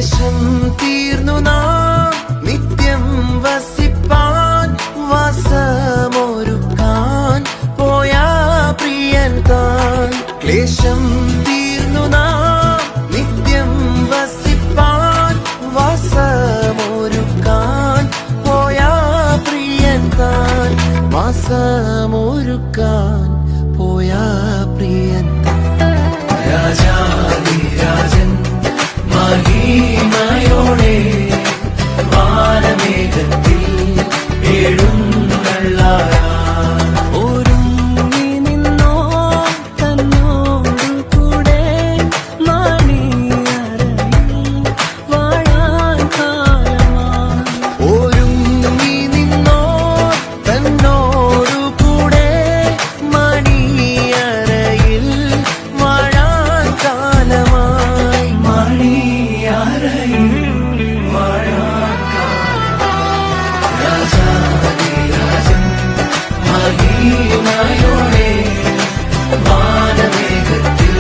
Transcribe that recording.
ക്ലേശം തീർന്നു നാം നിത്യം വസിപ്പാൻ വാസമൊരുക്കാൻ പോയാ പ്രിയൻ താൻ. ക്ലേശം തീർന്നു നാം നിത്യം വസിപ്പാൻ വാസമൊരുക്കാൻ പോയാ പ്രിയൻ താൻ. വാസമൊരുക്കാൻ പോയാ പ്രിയൻ താൻ. രാജാധിരാജൻ മഹിമയോടെ വാനമേഘത്തിൽ എഴുന്നള്ളാൻ ഒരുങ്ങി നിന്നോ തന്നോടു കൂടെ മണിയറയിൽ വാഴാൻ കാലമായി. ഒരുങ്ങി നിന്നോ തന്നോടു കൂടെ മണിയറയിൽ വാഴാൻ കാലമായി. മണിയറയിൽ വാഴാൻ കാലമായി. രാജാധിരാജൻ മഹിമയോടെ വാനമേഘത്തിൽ